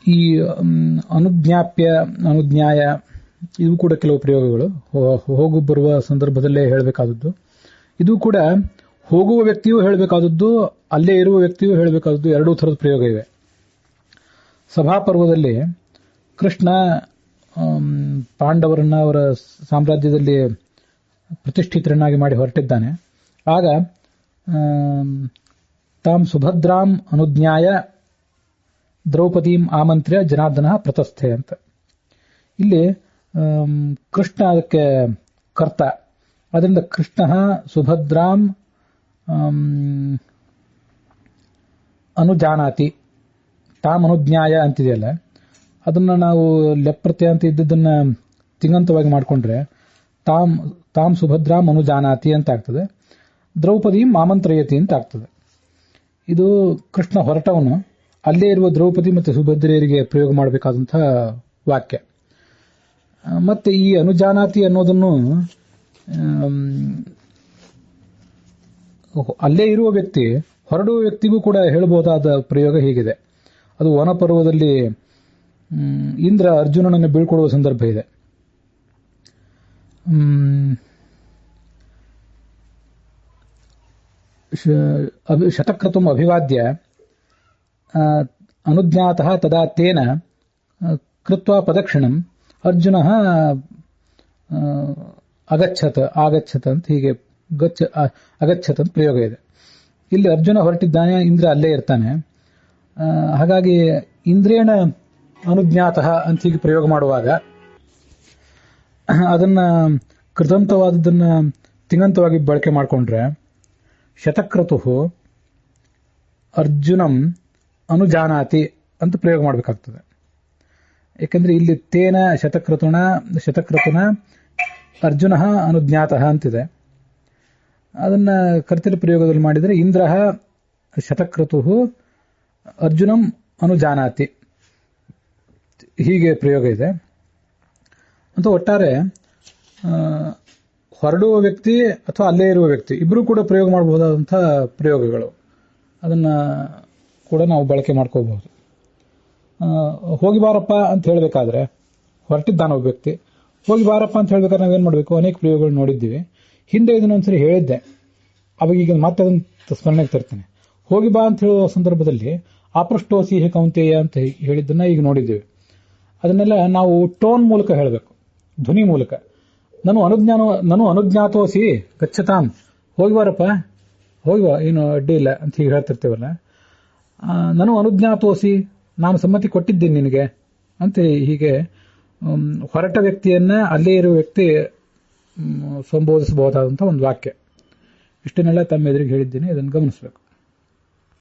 ಈ ಅನುಜ್ಞಾಪ್ಯ ಅನುಜ್ಞಾಯ ಇವು ಕೂಡ ಕೆಲವು ಪ್ರಯೋಗಗಳು ಹೋಗು ಬರುವ ಸಂದರ್ಭದಲ್ಲೇ ಹೇಳಬೇಕಾದದ್ದು. ಇದು ಕೂಡ ಹೋಗುವ ವ್ಯಕ್ತಿಯೂ ಹೇಳಬೇಕಾದದ್ದು, ಅಲ್ಲೇ ಇರುವ ವ್ಯಕ್ತಿಯೂ ಹೇಳಬೇಕಾದದ್ದು, ಎರಡೂ ಥರದ ಪ್ರಯೋಗ ಇವೆ. ಸಭಾಪರ್ವದಲ್ಲಿ ಕೃಷ್ಣ ಪಾಂಡವರನ್ನ ಅವರ ಸಾಮ್ರಾಜ್ಯದಲ್ಲಿ ಪ್ರತಿಷ್ಠಿತರನ್ನಾಗಿ ಮಾಡಿ ಹೊರಟಿದ್ದಾನೆ. ಆಗ ತಾಂ ಸುಭದ್ರಾಂ ಅನುಜ್ಞಾಯ ದ್ರೌಪದೀಂ ಆಮಂತ್ರ್ಯ ಜನಾರ್ದನ ಪ್ರತಸ್ಥೆ ಅಂತ. ಇಲ್ಲಿ ಕೃಷ್ಣ ಅದಕ್ಕೆ ಕರ್ತ. ಅದರಿಂದ ಕೃಷ್ಣ ಸುಭದ್ರಾಂ ಅನುಜಾನಾತಿ ತಾಂ ಅನುಜ್ಞಾಯ ಅಂತಿದೆಯಲ್ಲ, ಅದನ್ನ ನಾವು ಲೆಪ್ರತ್ಯ ಅಂತ ಇದ್ದದನ್ನ ತಿಂಗಂತವಾಗಿ ಮಾಡಿಕೊಂಡ್ರೆ ತಾಂ ಸುಭದ್ರಾಂ ಅನುಜಾನಾತಿ ಅಂತ ಆಗ್ತದೆ. ದ್ರೌಪದಿ ಆಮಂತ್ರಯತಿ ಅಂತ ಆಗ್ತದೆ. ಇದು ಕೃಷ್ಣ ಹೊರಟವನು ಅಲ್ಲೇ ಇರುವ ದ್ರೌಪದಿ ಮತ್ತು ಸುಭದ್ರೆಯರಿಗೆ ಪ್ರಯೋಗ ಮಾಡಬೇಕಾದಂತಹ ವಾಕ್ಯ. ಮತ್ತೆ ಈ ಅನುಜಾನಾತಿ ಅನ್ನೋದನ್ನು ಅಲ್ಲೇ ಇರುವ ವ್ಯಕ್ತಿ ಹೊರಡುವ ವ್ಯಕ್ತಿಗೂ ಕೂಡ ಹೇಳಬಹುದಾದ ಪ್ರಯೋಗ ಹೀಗಿದೆ. ಅದು ವನಪರ್ವದಲ್ಲಿ ಇಂದ್ರ ಅರ್ಜುನನನ್ನು ಬೀಳ್ಕೊಡುವ ಸಂದರ್ಭ ಇದೆ. ಶತಕ್ರತುಂ ಅಭಿವಾದ್ಯ ಅನುಜ್ಞಾತಃ ತದಾ ತೇನ ಕೃತ್ವಾ ಪ್ರದಕ್ಷಿಣಂ ಅರ್ಜುನ ಆಗಚ್ಚತ ಅಂತ ಹೀಗೆ ಅಗಚ್ಚತ ಅಂತ ಪ್ರಯೋಗ ಇದೆ. ಇಲ್ಲಿ ಅರ್ಜುನ ಹೊರಟಿದ್ದಾನೆ, ಇಂದ್ರ ಅಲ್ಲೇ ಇರ್ತಾನೆ. ಹಾಗಾಗಿ ಇಂದ್ರೇಣ ಅನುಜ್ಞಾತಃ ಅಂತ ಹೀಗೆ ಪ್ರಯೋಗ ಮಾಡುವಾಗ ಅದನ್ನ ಕೃತಂತವಾದದನ್ನ ತಿಂಗಂತವಾಗಿ ಬಳಕೆ ಮಾಡಿಕೊಂಡ್ರೆ ಶತಕ್ರತು ಅರ್ಜುನಂ ಅನುಜಾನಾತಿ ಅಂತ ಪ್ರಯೋಗ ಮಾಡಬೇಕಾಗ್ತದೆ. ಯಾಕಂದ್ರೆ ಇಲ್ಲಿ ತೇನ ಶತಕ್ರತುನ ಅರ್ಜುನ ಅನುಜ್ಞಾತಃ ಅಂತಿದೆ. ಅದನ್ನ ಕರ್ತೃ ಪ್ರಯೋಗದಲ್ಲಿ ಮಾಡಿದರೆ ಇಂದ್ರ ಶತಕ್ರತು ಅರ್ಜುನಂ ಅನುಜಾನಾತಿ ಹೀಗೆ ಪ್ರಯೋಗ ಇದೆ. ಅಂತ ಒಟ್ಟಾರೆ ಹೊರಡುವ ವ್ಯಕ್ತಿ ಅಥವಾ ಅಲ್ಲೇ ಇರುವ ವ್ಯಕ್ತಿ ಇಬ್ಬರೂ ಕೂಡ ಪ್ರಯೋಗ ಮಾಡಬಹುದಾದಂತಹ ಪ್ರಯೋಗಗಳು. ಅದನ್ನ ಕೂಡ ನಾವು ಬಳಕೆ ಮಾಡ್ಕೋಬಹುದು. ಹೋಗಿ ಬಾರಪ್ಪ ಅಂತ ಹೇಳಬೇಕಾದ್ರೆ ಹೊರಟಿದ್ದಾನ ಒಬ್ಬ ವ್ಯಕ್ತಿ, ಹೋಗಿ ಬಾರಪ್ಪ ಅಂತ ಹೇಳ್ಬೇಕಾದ್ರೆ ನಾವೇನ್ ಮಾಡಬೇಕು, ಅನೇಕ ಪ್ರಯೋಗಗಳು ನೋಡಿದ್ದೀವಿ. ಹಿಂದೆ ಇದನ್ನೊಂದ್ಸರಿ ಹೇಳಿದ್ದೆ, ಅವಾಗ ಈಗ ಮತ್ತೆ ಅದನ್ನ ಸ್ಮರಣೆಗೆ ತರ್ತೇನೆ. ಹೋಗಿ ಬಾ ಅಂತ ಹೇಳುವ ಸಂದರ್ಭದಲ್ಲಿ ಆಪೃಷ್ಟೋಸಿ ಕೌಂತೆಯ ಅಂತ ಹೇಳಿದ್ದನ್ನ ಈಗ ನೋಡಿದ್ದೀವಿ. ಅದನ್ನೆಲ್ಲ ನಾವು ಟೋನ್ ಮೂಲಕ ಹೇಳಬೇಕು, ಧ್ವನಿ ಮೂಲಕ. ನಾನು ಅನುಜ್ಞಾತೋಸಿ ಗಚ್ಚತಾಂ, ಹೋಗಿ ಬಾರಪ್ಪ, ಹೋಗಿ ಬಾ, ಏನು ಅಡ್ಡಿ ಇಲ್ಲ ಅಂತ ಹೀಗೆ ಹೇಳ್ತಿರ್ತೇವಲ್ಲ. ನಾನು ಅನುಜ್ಞಾತೋಸಿ, ನಾನು ಸಮ್ಮತಿ ಕೊಟ್ಟಿದ್ದೀನಿ ನಿನಗೆ ಅಂತ ಹೀಗೆ ಹೊರಟ ವ್ಯಕ್ತಿಯನ್ನ ಅಲ್ಲೇ ಇರುವ ವ್ಯಕ್ತಿ ಸಂಬೋಧಿಸಬಹುದಾದಂತಹ ಒಂದು ವಾಕ್ಯ. ಇಷ್ಟನ್ನೆಲ್ಲ ತಮ್ಮ ಎದುರಿಗೆ ಹೇಳಿದ್ದೀನಿ, ಅದನ್ನು ಗಮನಿಸಬೇಕು.